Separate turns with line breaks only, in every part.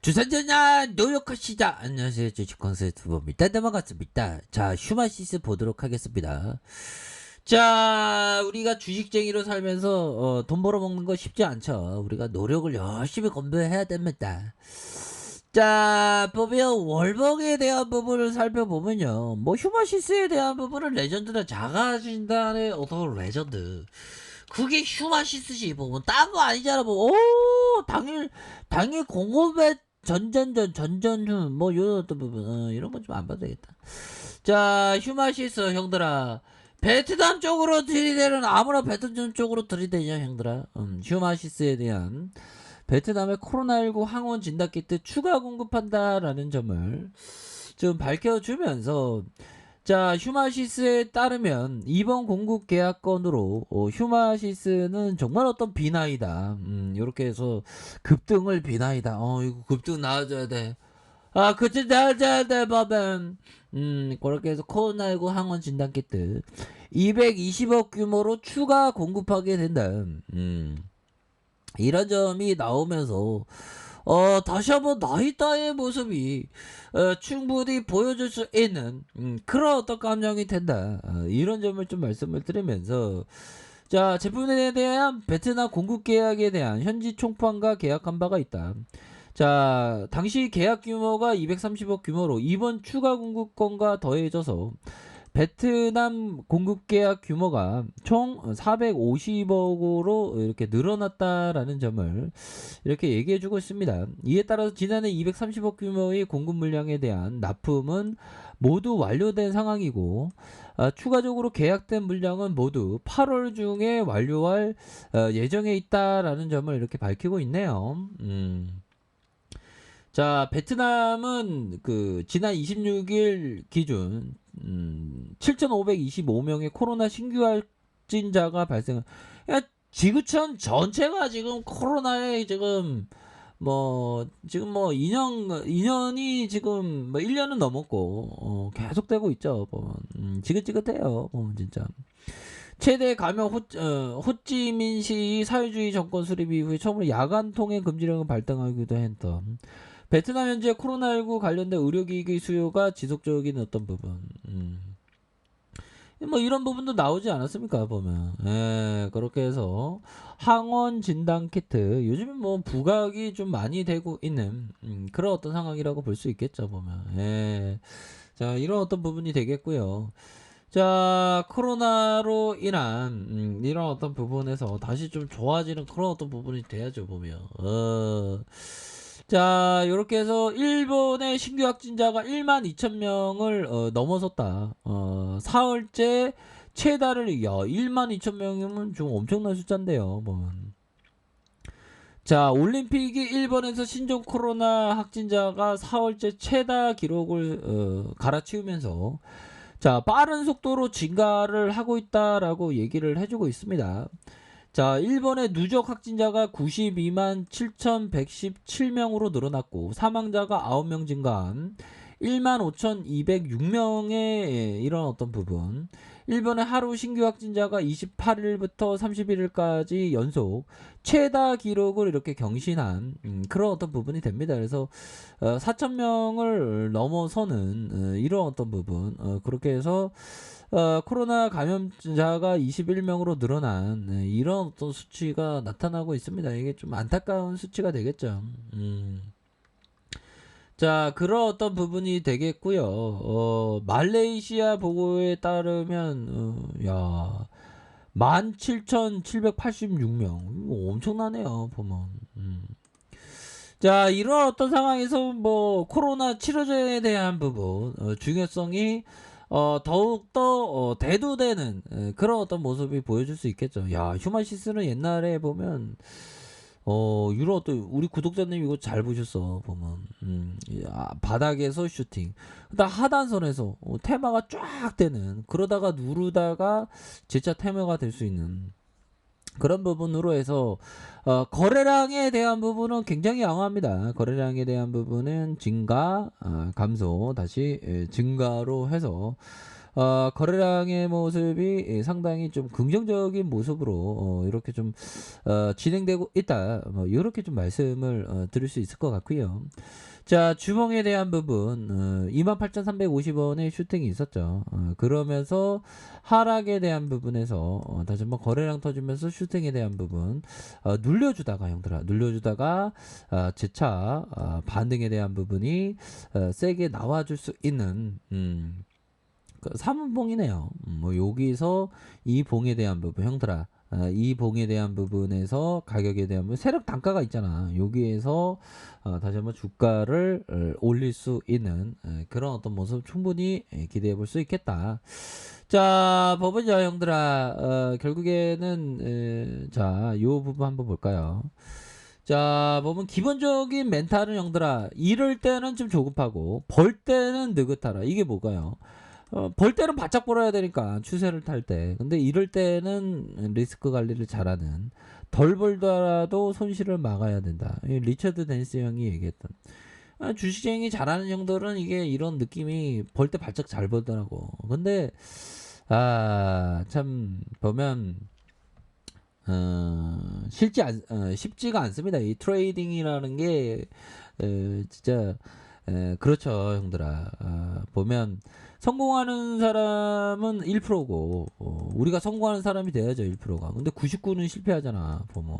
주산전야 노력하시다. 안녕하세요. 주식 컨설트입니다. 넘어갔습니다. 자, 휴마시스 보도록 하겠습니다. 자, 우리가 주식쟁이로 살면서 돈 벌어먹는 거 쉽지 않죠. 우리가 노력을 열심히 건배해야 됩니다. 자, 보면 월봉에 대한 부분을 살펴보면요. 뭐 휴마시스에 대한 부분은 레전드나 자가진단의 어떤 레전드. 그게 휴마시스지. 뭐 딴 거 아니잖아. 뭐 당일 공업에 전전후 뭐 요런 어떤 부분 이런 건 좀 안 봐도 되겠다. 자, 휴마시스 형들아, 베트남 쪽으로 들이대는 아무나 베트남 쪽으로 들이대냐 형들아. 휴마시스에 대한 베트남의 코로나19 항원 진단키트 추가 공급한다라는 점을 좀 밝혀주면서, 자, 휴마시스에 따르면 이번 공급 계약건으로 휴마시스는 정말 어떤 비나이다. 요렇게 해서 급등을 비나이다. 이거 급등 나와줘야 돼. 아, 그치, 나와줘야 돼, 법은. 그렇게 해서 코로나19 항원 진단키트 220억 규모로 추가 공급하게 된다. 이런 점이 나오면서 다시 한번 나이다의 모습이 충분히 보여줄 수 있는 그런 어떤 감정이 된다. 이런 점을 좀 말씀을 드리면서, 자, 제품에 대한 베트남 공급 계약에 대한 현지 총판과 계약한 바가 있다. 자, 당시 계약 규모가 230억 규모로 이번 추가 공급권과 더해져서 베트남 공급 계약 규모가 총 450억으로 이렇게 늘어났다라는 점을 이렇게 얘기해 주고 있습니다. 이에 따라서 지난해 230억 규모의 공급 물량에 대한 납품은 모두 완료된 상황이고, 추가적으로 계약된 물량은 모두 8월 중에 완료할 예정에 있다라는 점을 이렇게 밝히고 있네요. 자, 베트남은 그 지난 26일 기준 7,525명의 코로나 신규 확진자가 발생. 야, 지구촌 전체가 지금 코로나에 지금 뭐 2년이 지금 뭐 1년은 넘었고 계속되고 있죠. 보면 지긋지긋해요. 보면 진짜. 최대 감염 호찌민시 사회주의 정권 수립 이후에 처음으로 야간 통행 금지령을 발동하기도 했던 베트남 현재 코로나19 관련된 의료기기 수요가 지속적인 어떤 부분. 뭐 이런 부분도 나오지 않았습니까 보면. 예, 그렇게 해서 항원 진단 키트 요즘은 뭐 부각이 좀 많이 되고 있는 그런 어떤 상황이라고 볼 수 있겠죠 보면. 예. 자, 이런 어떤 부분이 되겠고요. 자, 코로나로 인한 이런 어떤 부분에서 다시 좀 좋아지는 그런 어떤 부분이 돼야죠 보면. 자, 요렇게 해서 일본의 신규 확진자가 1만 2천 명을 넘어섰다. 4월째 최다를 1만 2천 명이면 좀 엄청난 숫자인데요. 뭐. 자, 올림픽이 일본에서 신종 코로나 확진자가 4월째 최다 기록을 갈아치우면서, 자, 빠른 속도로 증가를 하고 있다라고 얘기를 해주고 있습니다. 자, 일본의 누적 확진자가 92만 7,117명으로 늘어났고 사망자가 9명 증가한 1만 5,206명의 이런 어떤 부분. 일본의 하루 신규 확진자가 28일부터 31일까지 연속 최다 기록을 이렇게 경신한 그런 어떤 부분이 됩니다. 그래서 4,000명을 넘어서는 이런 어떤 부분, 그렇게 해서 코로나 감염자가 21명으로 늘어난 이런 어떤 수치가 나타나고 있습니다. 이게 좀 안타까운 수치가 되겠죠. 자, 그런 어떤 부분이 되겠고요. 말레이시아 보고에 따르면 야, 17,786명. 이거 엄청나네요, 보면. 자, 이런 어떤 상황에서 뭐 코로나 치료제에 대한 부분 중요성이 더욱더 대두되는 그런 어떤 모습이 보여줄 수 있겠죠. 야, 휴마시스는 옛날에 보면 유로 또 우리 구독자님 이거 잘 보셨어 보면. 바닥에서 슈팅, 그다음 하단선에서 테마가 쫙 되는, 그러다가 누르다가 진짜 테마가 될 수 있는 그런 부분으로 해서 거래량에 대한 부분은 굉장히 양호합니다. 거래량에 대한 부분은 증가, 감소, 다시 증가로 해서 거래량의 모습이 상당히 좀 긍정적인 모습으로 이렇게 좀 진행되고 있다. 뭐 요렇게 좀 말씀을 드릴 수 있을 것 같고요. 자, 주봉에 대한 부분 28,350원의 슈팅이 있었죠. 그러면서 하락에 대한 부분에서 다시 한번 거래량 터지면서 슈팅에 대한 부분 눌려주다가 형들아 눌려주다가 재차 반등에 대한 부분이 세게 나와줄 수 있는 그 사문봉이네요. 뭐 여기서 이 봉에 대한 부분 형들아 이 봉에 대한 부분에서 가격에 대한 부분 세력 단가가 있잖아. 여기에서 다시 한번 주가를 올릴 수 있는 그런 어떤 모습 충분히 기대해 볼 수 있겠다. 자, 법은요 형들아 결국에는 자요 부분 한번 볼까요? 자, 보면 기본적인 멘탈은 형들아 이럴 때는 좀 조급하고 벌 때는 느긋하라. 이게 뭐가요? 벌 때는 바짝 벌어야 되니까 추세를 탈 때. 근데 이럴 때는 리스크 관리를 잘하는 덜 벌더라도 손실을 막아야 된다. 이 리처드 댄스 형이 얘기했던. 주식행위 잘하는 형들은 이게 이런 느낌이 벌 때 바짝 잘 벌더라고. 근데 참 보면 쉽지가 않습니다. 이 트레이딩이라는 게 진짜 그렇죠, 형들아. 보면 성공하는 사람은 1%고 우리가 성공하는 사람이 돼야죠, 1%가. 근데 99는 실패하잖아, 보면.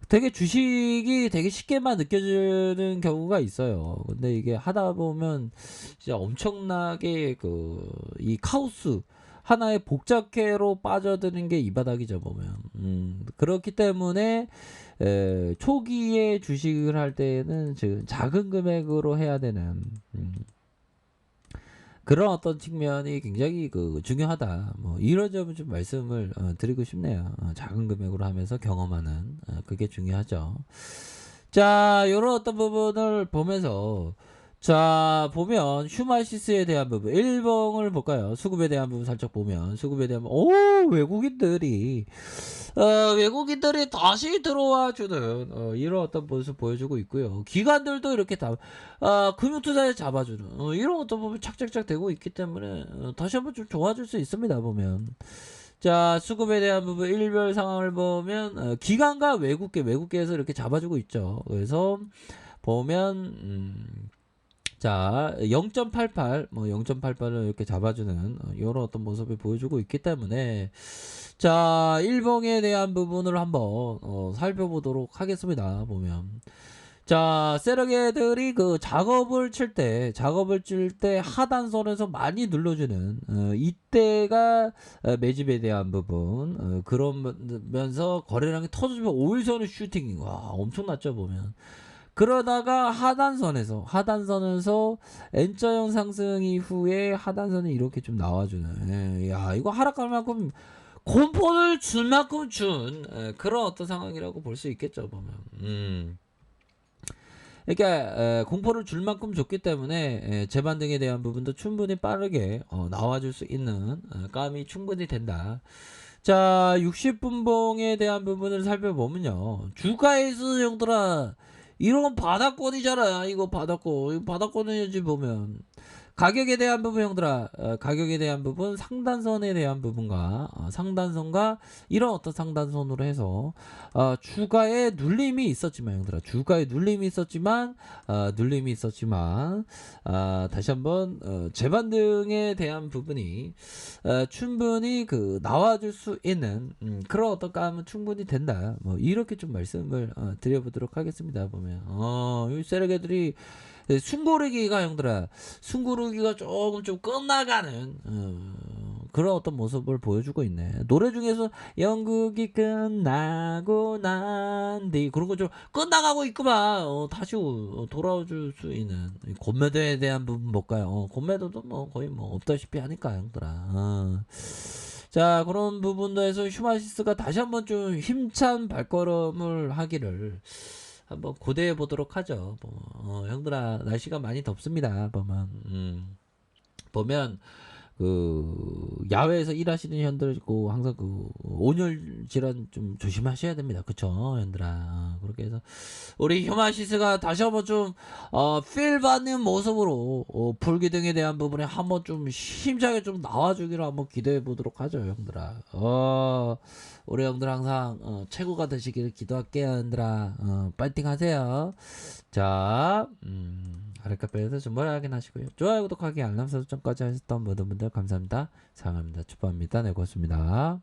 되게 주식이 되게 쉽게만 느껴지는 경우가 있어요. 근데 이게 하다 보면 진짜 엄청나게 이 카오스 하나의 복잡회로 빠져드는 게 이 바닥이죠, 보면. 그렇기 때문에 초기에 주식을 할 때는 지금 작은 금액으로 해야 되는 그런 어떤 측면이 굉장히 중요하다. 뭐 이런 점을 좀 말씀을 드리고 싶네요. 작은 금액으로 하면서 경험하는 그게 중요하죠. 자, 요런 어떤 부분을 보면서 자, 보면 휴마시스에 대한 부분, 일봉을 볼까요? 수급에 대한 부분 살짝 보면 수급에 대한 부분, 외국인들이 다시 들어와 주는 이런 어떤 모습 보여주고 있고요. 기관들도 이렇게 다 금융투자에 잡아주는 이런 어떤 부분 착착착 되고 있기 때문에 다시 한번 좀 좋아질 수 있습니다. 보면 자, 수급에 대한 부분 일별 상황을 보면 기관과 외국계에서 이렇게 잡아주고 있죠. 그래서 보면 자, 0.88, 뭐 0.88을 이렇게 잡아주는 이런 어떤 모습을 보여주고 있기 때문에 자, 일봉에 대한 부분을 한번 살펴보도록 하겠습니다. 보면 자, 세력애들이 작업을 칠 때 하단선에서 많이 눌러주는 이때가 매집에 대한 부분 그러면서 거래량이 터지면 5일선의 슈팅이 와 엄청났죠 보면. 그러다가 하단선에서 N자형 상승 이후에 하단선이 이렇게 좀 나와주는 야 이거 하락할 만큼 공포를 줄 만큼 준 그런 어떤 상황이라고 볼 수 있겠죠 보면. 그러니까 공포를 줄 만큼 줬기 때문에 재반등에 대한 부분도 충분히 빠르게 나와줄 수 있는 감이 충분히 된다. 자, 60분봉에 대한 부분을 살펴보면요. 주가에서 형들아 이런 바닥권이잖아. 이거 바닥권이지 보면. 가격에 대한 부분 형들아 가격에 대한 부분 상단선에 대한 부분과 상단선과 이런 어떤 상단선으로 해서 주가에 눌림이 있었지만 형들아 주가에 눌림이 있었지만 다시 한번 재반등에 대한 부분이 충분히 나와줄 수 있는 그런 어떤 감은 충분히 된다. 뭐 이렇게 좀 말씀을 드려보도록 하겠습니다. 보면 이 세력애들이 숨고르기가 형들아 숨고르기가 조금 좀 끝나가는 그런 어떤 모습을 보여주고 있네. 노래 중에서 연극이 끝나고 난 뒤 그런 거 좀 끝나가고 있구만. 다시 돌아줄 수 있는 곤매도에 대한 부분 볼까요? 곤매도도 뭐 거의 뭐 없다시피 하니까 형들아. 자, 그런 부분에서 휴마시스가 다시 한번 좀 힘찬 발걸음을 하기를 한번 고대해 보도록 하죠. 형들아 날씨가 많이 덥습니다. 보면 야외에서 일하시는 현들 있고 항상 온열 질환 좀 조심하셔야 됩니다. 그쵸, 현들아. 그렇게 해서 우리 휴마시스가 다시 한번 좀 필 받는 모습으로 불기둥에 대한 부분에 한번 좀 힘차게 좀 나와주기를 한번 기대해 보도록 하죠, 형들아. 우리 형들 항상 최고가 되시기를 기도할게요, 형들아. 파이팅 하세요. 자, 아랫카페에서 좀 뭐라 하긴 하시고요. 좋아요, 구독하기, 알람 설정까지 하셨던 모든 분들 감사합니다. 사랑합니다. 축복합니다. 네, 고맙습니다.